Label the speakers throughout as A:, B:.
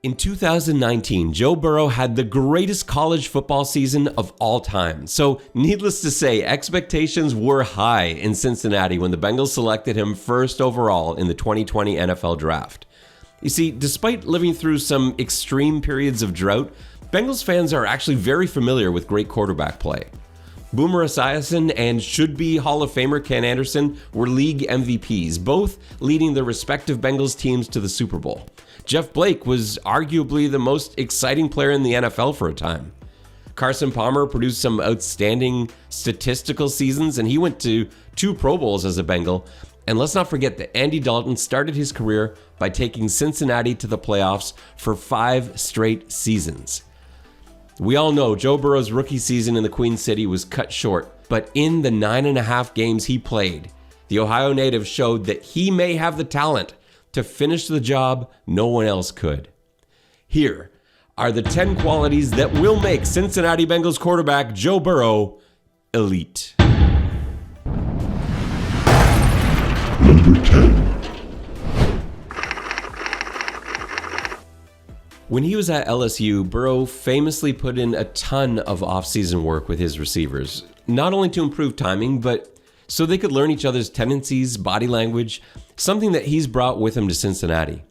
A: In 2019, Joe Burrow had the greatest college football season of all time. So, needless to say, expectations were high in Cincinnati when the Bengals selected him first overall in the 2020 NFL Draft. You see, despite living through some extreme periods of drought, Bengals fans are actually very familiar with great quarterback play. Boomer Esiason and should-be Hall of Famer Ken Anderson were league MVPs, both leading their respective Bengals teams to the Super Bowl. Jeff Blake was arguably the most exciting player in the NFL for a time. Carson Palmer produced some outstanding statistical seasons, and he went to 2 Pro Bowls as a Bengal. And let's not forget that Andy Dalton started his career by taking Cincinnati to the playoffs for 5 straight seasons. We all know Joe Burrow's rookie season in the Queen City was cut short, but in the 9.5 games he played, the Ohio native showed that he may have the talent to finish the job no one else could. Here are the 10 qualities that will make Cincinnati Bengals quarterback Joe Burrow elite.
B: Number 10.
A: When he was at LSU, Burrow famously put in a ton of off-season work with his receivers, not only to improve timing, but so they could learn each other's tendencies, body language, something that he's brought with him to Cincinnati.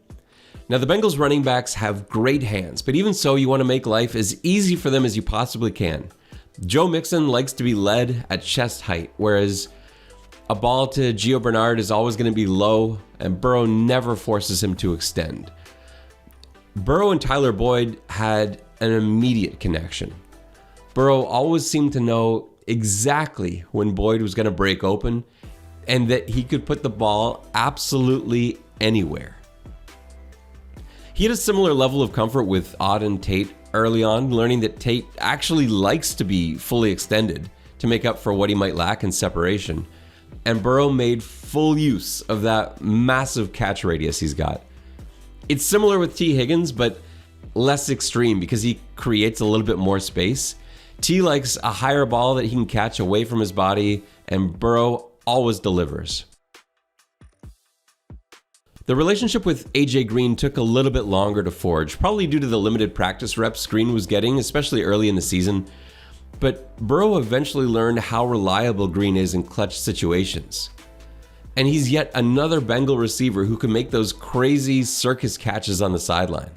A: Now, the Bengals running backs have great hands, but even so, you want to make life as easy for them as you possibly can. Joe Mixon likes to be led at chest height, whereas a ball to Gio Bernard is always going to be low, and Burrow never forces him to extend. Burrow and Tyler Boyd had an immediate connection. Burrow always seemed to know exactly when Boyd was going to break open and that he could put the ball absolutely anywhere. He had a similar level of comfort with Auden Tate early on, learning that Tate actually likes to be fully extended to make up for what he might lack in separation. And Burrow made full use of that massive catch radius he's got. It's similar with T. Higgins, but less extreme because he creates a little bit more space. T likes a higher ball that he can catch away from his body, and Burrow always delivers. The relationship with AJ Green took a little bit longer to forge, probably due to the limited practice reps Green was getting, especially early in the season. But Burrow eventually learned how reliable Green is in clutch situations. And he's yet another Bengal receiver who can make those crazy circus catches on the sideline.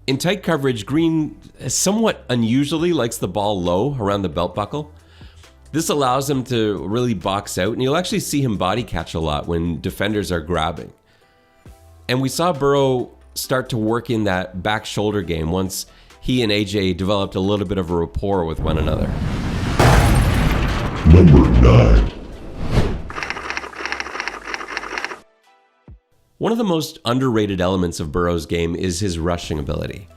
A: In tight coverage, Green somewhat unusually likes the ball low around the belt buckle. This allows him to really box out, and you'll actually see him body catch a lot when defenders are grabbing. And we saw Burrow start to work in that back shoulder game once he and AJ developed a little bit of a rapport with one another.
B: Number 9.
A: One of the most underrated elements of Burrow's game is his rushing ability.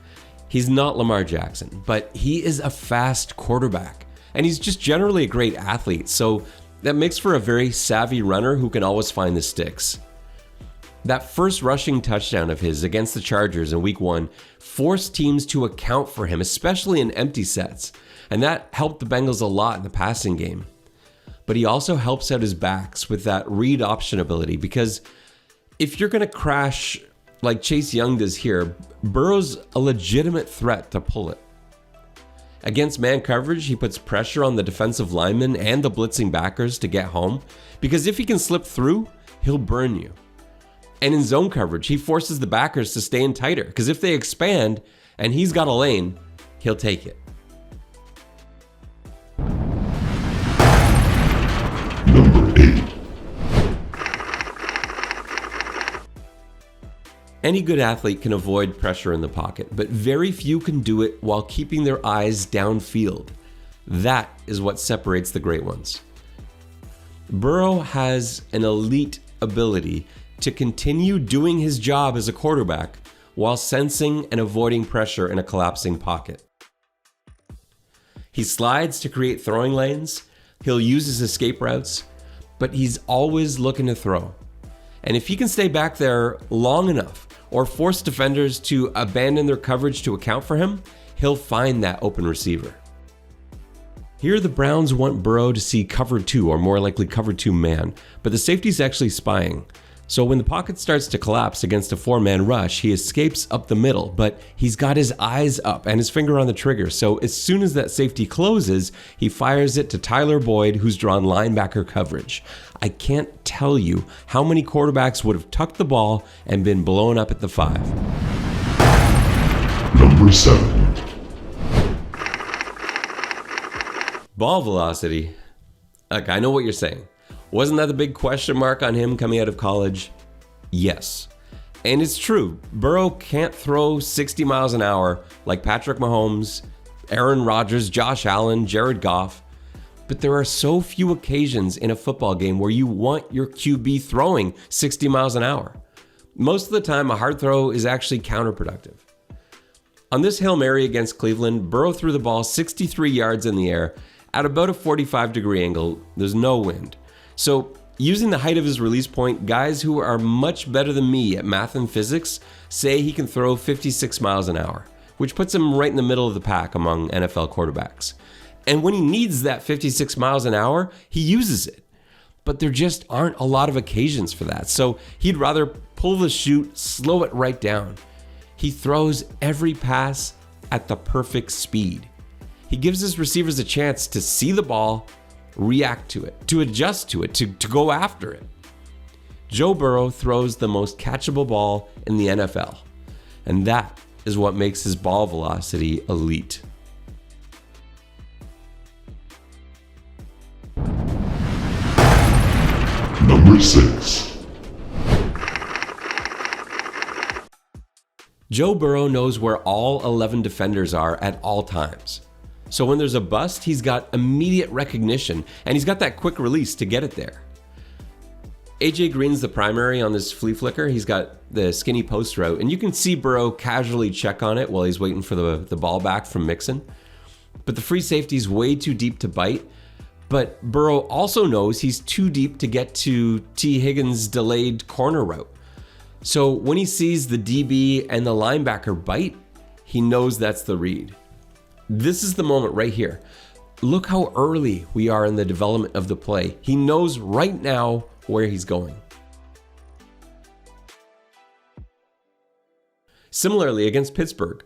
A: He's not Lamar Jackson, but he is a fast quarterback, and he's just generally a great athlete, so that makes for a very savvy runner who can always find the sticks. That first rushing touchdown of his against the Chargers in Week 1 forced teams to account for him, especially in empty sets, and that helped the Bengals a lot in the passing game. But he also helps out his backs with that read option ability, because if you're going to crash like Chase Young does here, Burrow's a legitimate threat to pull it. Against man coverage, he puts pressure on the defensive linemen and the blitzing backers to get home, because if he can slip through, he'll burn you. And in zone coverage, he forces the backers to stay in tighter, because if they expand and he's got a lane, he'll take it.
B: Number 8.
A: Any good athlete can avoid pressure in the pocket, but very few can do it while keeping their eyes downfield. That is what separates the great ones. Burrow has an elite ability to continue doing his job as a quarterback while sensing and avoiding pressure in a collapsing pocket. He slides to create throwing lanes, he'll use his escape routes, but he's always looking to throw. And if he can stay back there long enough or force defenders to abandon their coverage to account for him, he'll find that open receiver. Here the Browns want Burrow to see cover 2, or more likely cover 2 man, but the safety's actually spying. So when the pocket starts to collapse against a 4-man rush, he escapes up the middle, but he's got his eyes up and his finger on the trigger. So as soon as that safety closes, he fires it to Tyler Boyd, who's drawn linebacker coverage. I can't tell you how many quarterbacks would have tucked the ball and been blown up at the 5.
B: Number 7.
A: Ball velocity. Look, I know what you're saying. Wasn't that the big question mark on him coming out of college? Yes. And it's true. Burrow can't throw 60 miles an hour like Patrick Mahomes, Aaron Rodgers, Josh Allen, Jared Goff. But there are so few occasions in a football game where you want your QB throwing 60 miles an hour. Most of the time, a hard throw is actually counterproductive. On this Hail Mary against Cleveland, Burrow threw the ball 63 yards in the air at about a 45-degree angle. There's no wind. So, using the height of his release point, guys who are much better than me at math and physics say he can throw 56 miles an hour, which puts him right in the middle of the pack among NFL quarterbacks. And when he needs that 56 miles an hour, he uses it. But there just aren't a lot of occasions for that. So, he'd rather pull the chute, slow it right down. He throws every pass at the perfect speed. He gives his receivers a chance to see the ball, react to it, to adjust to it, to go after it. Joe Burrow throws the most catchable ball in the NFL, and that is what makes his ball velocity elite.
B: Number 6.
A: Joe Burrow knows where all 11 defenders are at all times. So when there's a bust, he's got immediate recognition, and he's got that quick release to get it there. AJ Green's the primary on this flea flicker. He's got the skinny post route, and you can see Burrow casually check on it while he's waiting for the ball back from Mixon. But the free safety's way too deep to bite. But Burrow also knows he's too deep to get to T. Higgins' delayed corner route. So when he sees the DB and the linebacker bite, he knows that's the read. This is the moment right here. Look how early we are in the development of the play. He knows right now where he's going. Similarly, against Pittsburgh,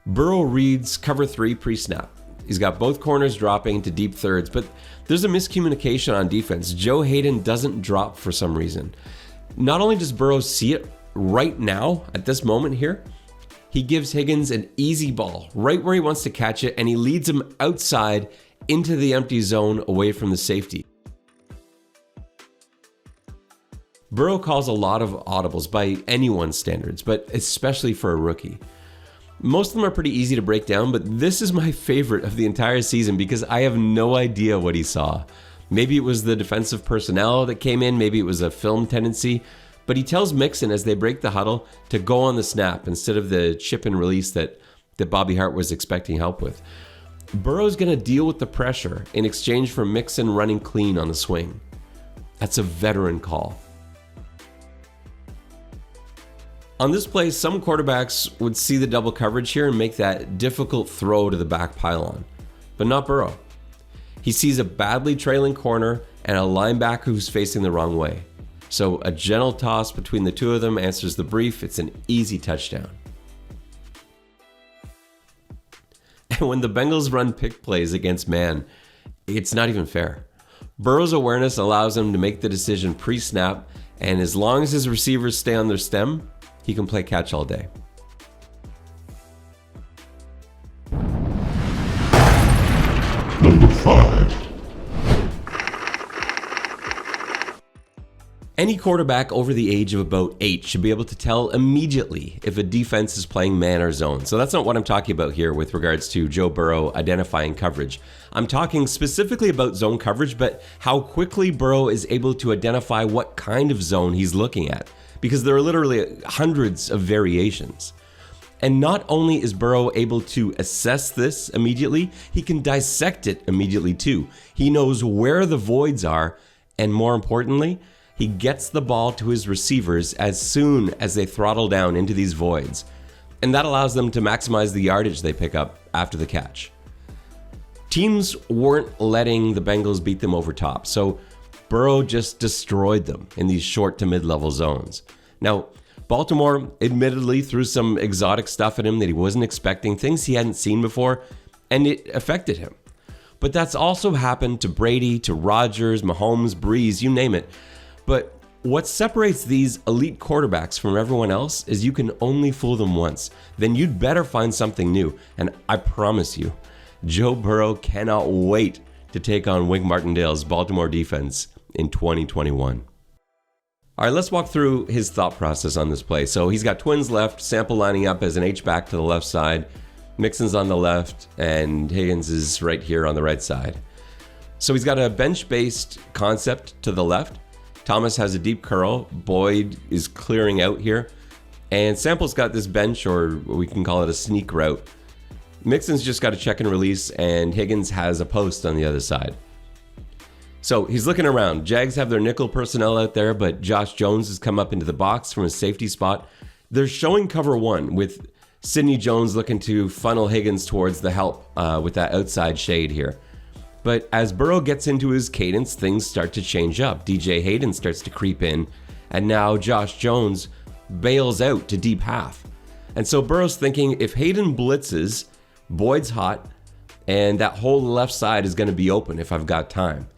A: Burrow reads cover 3 pre-snap. He's got both corners dropping into deep thirds, but there's a miscommunication on defense. Joe Hayden doesn't drop for some reason. Not only does Burrow see it right now at this moment here, he gives Higgins an easy ball right where he wants to catch it, and he leads him outside into the empty zone away from the safety. Burrow calls a lot of audibles by anyone's standards, but especially for a rookie. Most of them are pretty easy to break down, but this is my favorite of the entire season because I have no idea what he saw. Maybe it was the defensive personnel that came in, maybe it was a film tendency, but he tells Mixon as they break the huddle to go on the snap instead of the chip and release that Bobby Hart was expecting help with. Burrow's going to deal with the pressure in exchange for Mixon running clean on the swing. That's a veteran call. On this play, some quarterbacks would see the double coverage here and make that difficult throw to the back pylon, but not Burrow. He sees a badly trailing corner and a linebacker who's facing the wrong way. So a gentle toss between the two of them answers the brief. It's an easy touchdown. And when the Bengals run pick plays against man, it's not even fair. Burrow's awareness allows him to make the decision pre-snap, and as long as his receivers stay on their stem, he can play catch all day.
B: Number 5.
A: Any quarterback over the age of about 8 should be able to tell immediately if a defense is playing man or zone. So that's not what I'm talking about here with regards to Joe Burrow identifying coverage. I'm talking specifically about zone coverage, but how quickly Burrow is able to identify what kind of zone he's looking at, because there are literally hundreds of variations. And not only is Burrow able to assess this immediately, he can dissect it immediately too. He knows where the voids are, and more importantly, he gets the ball to his receivers as soon as they throttle down into these voids. And that allows them to maximize the yardage they pick up after the catch. Teams weren't letting the Bengals beat them over top, so Burrow just destroyed them in these short to mid-level zones. Now, Baltimore admittedly threw some exotic stuff at him that he wasn't expecting, things he hadn't seen before, and it affected him. But that's also happened to Brady, to Rodgers, Mahomes, Breeze, you name it. But what separates these elite quarterbacks from everyone else is you can only fool them once. Then you'd better find something new. And I promise you, Joe Burrow cannot wait to take on Wink Martindale's Baltimore defense in 2021. All right, let's walk through his thought process on this play. So he's got twins left, Sample lining up as an H-back to the left side, Mixon's on the left, and Higgins is right here on the right side. So he's got a bench-based concept to the left. Thomas has a deep curl. Boyd is clearing out here. And Sample's got this bench, or we can call it a sneak route. Mixon's just got a check and release, and Higgins has a post on the other side. So he's looking around. Jags have their nickel personnel out there, but Josh Jones has come up into the box from a safety spot. They're showing cover one with Sidney Jones looking to funnel Higgins towards the help with that outside shade here. But as Burrow gets into his cadence, things start to change up. DJ Hayden starts to creep in, and now Josh Jones bails out to deep half. And so Burrow's thinking, if Hayden blitzes, Boyd's hot, and that whole left side is going to be open if I've got time.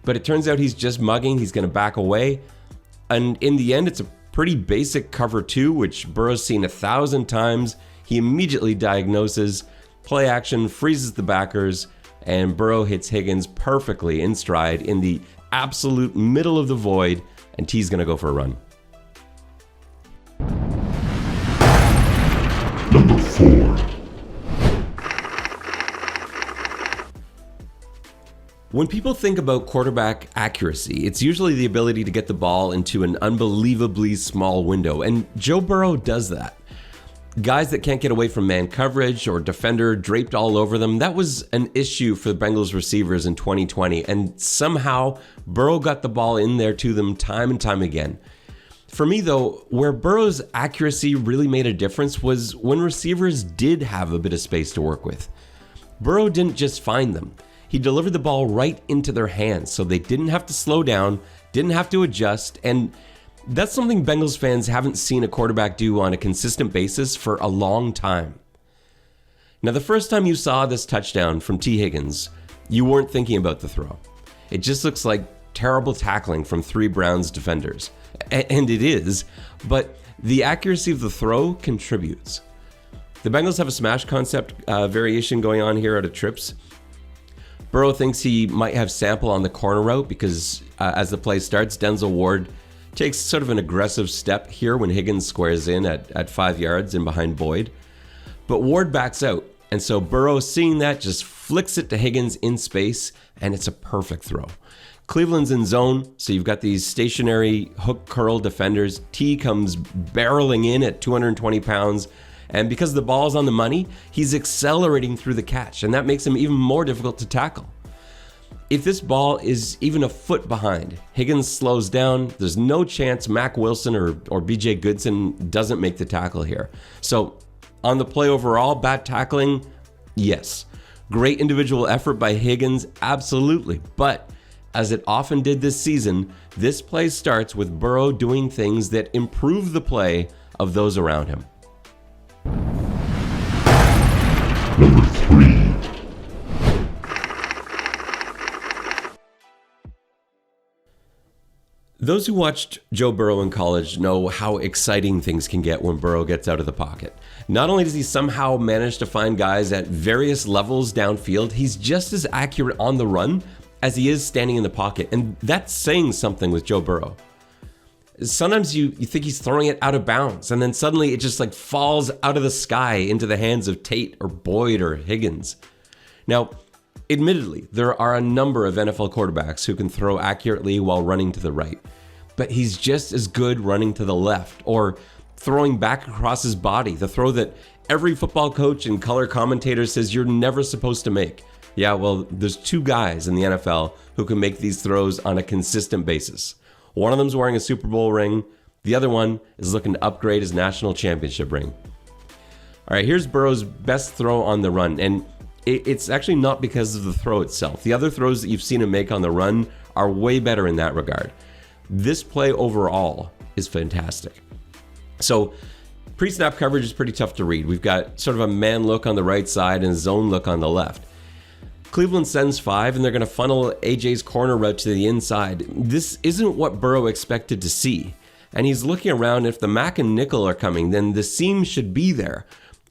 A: But it turns out he's just mugging. He's going to back away. And in the end, it's a pretty basic cover two, which Burrow's seen 1,000 times. He immediately diagnoses, play action, freezes the backers, and Burrow hits Higgins perfectly in stride in the absolute middle of the void, and T's going to go for a run.
B: Number 4.
A: When people think about quarterback accuracy, it's usually the ability to get the ball into an unbelievably small window, and Joe Burrow does that. Guys that can't get away from man coverage or defender draped all over them, that was an issue for the Bengals receivers in 2020, and somehow Burrow got the ball in there to them time and time again. For me though, where Burrow's accuracy really made a difference was when receivers did have a bit of space to work with. Burrow didn't just find them. He delivered the ball right into their hands, so they didn't have to slow down, didn't have to adjust, and that's something Bengals fans haven't seen a quarterback do on a consistent basis for a long time. Now, the first time you saw this touchdown from T. Higgins, you weren't thinking about the throw. It just looks like terrible tackling from 3 Browns defenders. And it is, but the accuracy of the throw contributes. The Bengals have a smash concept variation going on here out of trips. Burrow thinks he might have Sample on the corner route because as the play starts, Denzel Ward takes sort of an aggressive step here when Higgins squares in at 5 yards in behind Boyd. But Ward backs out, and so Burrow, seeing that, just flicks it to Higgins in space, and it's a perfect throw. Cleveland's in zone, so you've got these stationary hook curl defenders. T comes barreling in at 220 pounds, and because the ball's on the money, he's accelerating through the catch, and that makes him even more difficult to tackle. If this ball is even a foot behind, Higgins slows down, there's no chance Mack Wilson or BJ Goodson doesn't make the tackle here. So on the play overall, bad tackling, yes. Great individual effort by Higgins, absolutely. But as it often did this season, this play starts with Burrow doing things that improve the play of those around him.
B: Number 3.
A: Those who watched Joe Burrow in college know how exciting things can get when Burrow gets out of the pocket. Not only does he somehow manage to find guys at various levels downfield, he's just as accurate on the run as he is standing in the pocket, and that's saying something with Joe Burrow. Sometimes you think he's throwing it out of bounds, and then suddenly it just like falls out of the sky into the hands of Tate or Boyd or Higgins. Now, admittedly, there are a number of NFL quarterbacks who can throw accurately while running to the right, but he's just as good running to the left or throwing back across his body, the throw that every football coach and color commentator says you're never supposed to make. Yeah, well, there's 2 guys in the NFL who can make these throws on a consistent basis. One of them's wearing a Super Bowl ring. The other one is looking to upgrade his national championship ring. All right, here's Burrow's best throw on the run, and it's actually not because of the throw itself. The other throws that you've seen him make on the run are way better in that regard. This play overall is fantastic. So pre-snap coverage is pretty tough to read. We've got sort of a man look on the right side and a zone look on the left. Cleveland sends 5, and they're going to funnel AJ's corner route to the inside. This isn't what Burrow expected to see. And he's looking around. If the Mac and nickel are coming, then the seam should be there.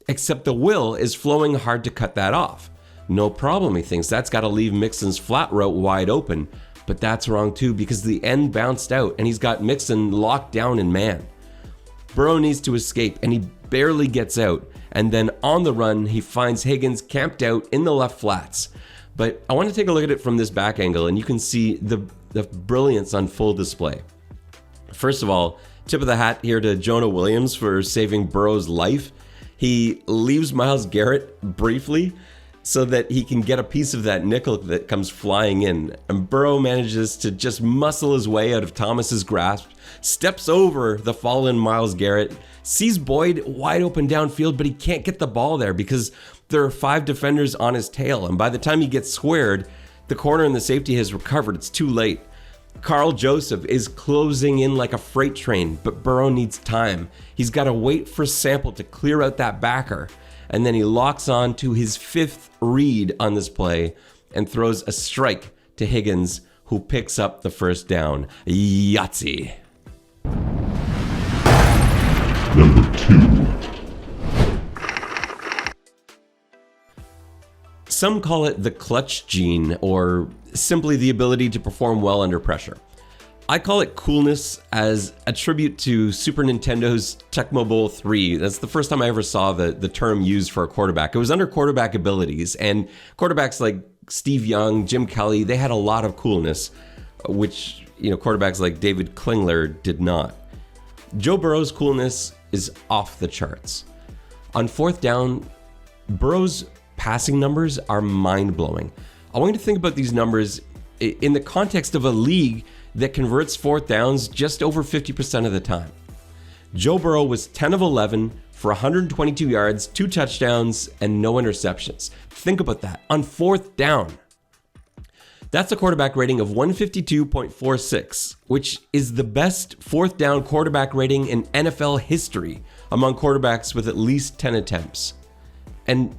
A: Except the will is flowing hard to cut that off. No problem, he thinks. That's got to leave Mixon's flat route wide open. But that's wrong too, because the end bounced out, and he's got Mixon locked down in man. Burrow needs to escape, and he barely gets out. And then on the run, he finds Higgins camped out in the left flats. But I want to take a look at it from this back angle, and you can see the brilliance on full display. First of all, tip of the hat here to Jonah Williams for saving Burrow's life. He leaves Myles Garrett briefly so that he can get a piece of that nickel that comes flying in. And Burrow manages to just muscle his way out of Thomas's grasp, steps over the fallen Myles Garrett, sees Boyd wide open downfield, but he can't get the ball there because there are 5 defenders on his tail. And by the time he gets squared, the corner and the safety has recovered. It's too late. Carl Joseph is closing in like a freight train, but Burrow needs time. He's got to wait for Sample to clear out that backer, and then he locks on to his 5th read on this play and throws a strike to Higgins, who picks up the first down. Yahtzee.
B: Number 2.
A: Some call it the clutch gene, or simply the ability to perform well under pressure. I call it coolness as a tribute to Super Nintendo's Tecmo Bowl 3. That's the first time I ever saw the term used for a quarterback. It was under quarterback abilities, and quarterbacks like Steve Young, Jim Kelly, they had a lot of coolness, which, quarterbacks like David Klingler did not. Joe Burrow's coolness is off the charts. On 4th down, Burrow's passing numbers are mind-blowing. I want you to think about these numbers in the context of a league that converts 4th downs just over 50% of the time. Joe Burrow was 10 of 11 for 122 yards, 2 touchdowns, and no interceptions. Think about that. On 4th down. That's a quarterback rating of 152.46, which is the best 4th down quarterback rating in NFL history among quarterbacks with at least 10 attempts. And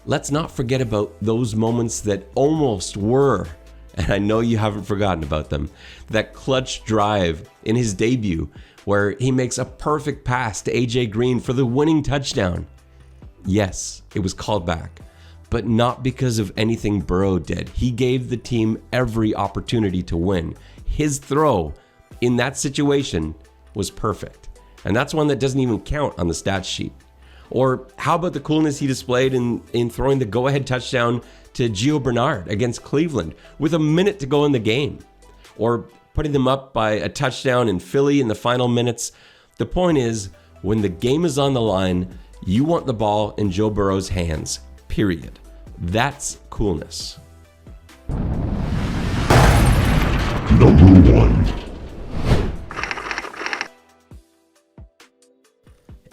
A: let's not forget about those moments that almost were, and I know you haven't forgotten about them. That clutch drive in his debut where he makes a perfect pass to AJ Green for the winning touchdown. Yes, it was called back, but not because of anything Burrow did. He gave the team every opportunity to win. His throw in that situation was perfect, and that's one that doesn't even count on the stat sheet. Or how about the coolness he displayed in throwing the go-ahead touchdown to Gio Bernard against Cleveland with a minute to go in the game? Or putting them up by a touchdown in Philly in the final minutes? The point is, when the game is on the line, you want the ball in Joe Burrow's hands, period. That's coolness.
B: Number 1.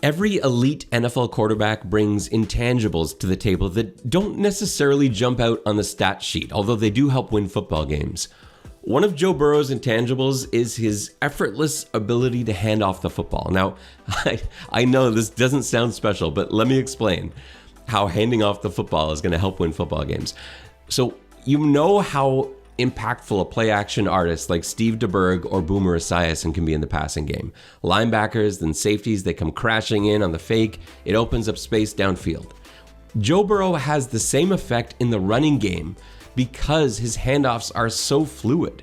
A: Every elite NFL quarterback brings intangibles to the table that don't necessarily jump out on the stat sheet, although they do help win football games. One of Joe Burrow's intangibles is his effortless ability to hand off the football. Now, I know this doesn't sound special, but let me explain how handing off the football is going to help win football games. So, you know how impactful a play-action artist like Steve DeBerg or Boomer Esiason can be in the passing game. Linebackers, then safeties, they come crashing in on the fake. It opens up space downfield. Joe Burrow has the same effect in the running game because his handoffs are so fluid.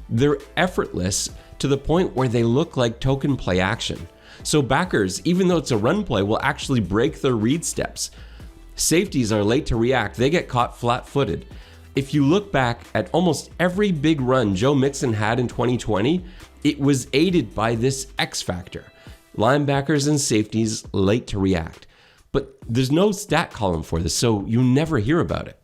A: They're effortless to the point where they look like token play action. So backers, even though it's a run play, will actually break their read steps. Safeties are late to react. They get caught flat-footed. If you look back at almost every big run Joe Mixon had in 2020, it was aided by this X factor. Linebackers and safeties late to react. But there's no stat column for this, so you never hear about it.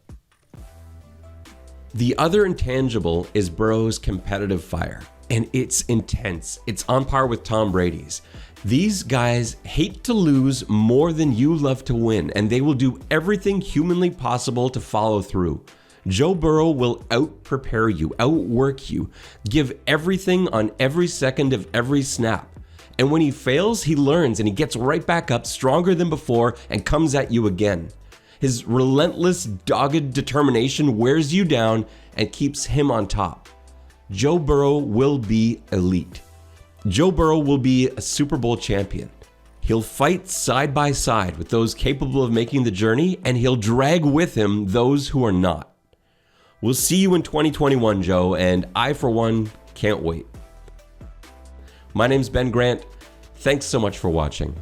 A: The other intangible is Burrow's competitive fire, and it's intense. It's on par with Tom Brady's. These guys hate to lose more than you love to win, and they will do everything humanly possible to follow through. Joe Burrow will out-prepare you, outwork you, give everything on every second of every snap. And when he fails, he learns and he gets right back up stronger than before and comes at you again. His relentless, dogged determination wears you down and keeps him on top. Joe Burrow will be elite. Joe Burrow will be a Super Bowl champion. He'll fight side by side with those capable of making the journey, and he'll drag with him those who are not. We'll see you in 2021, Joe, and I, for one, can't wait. My name's Ben Grant. Thanks so much for watching.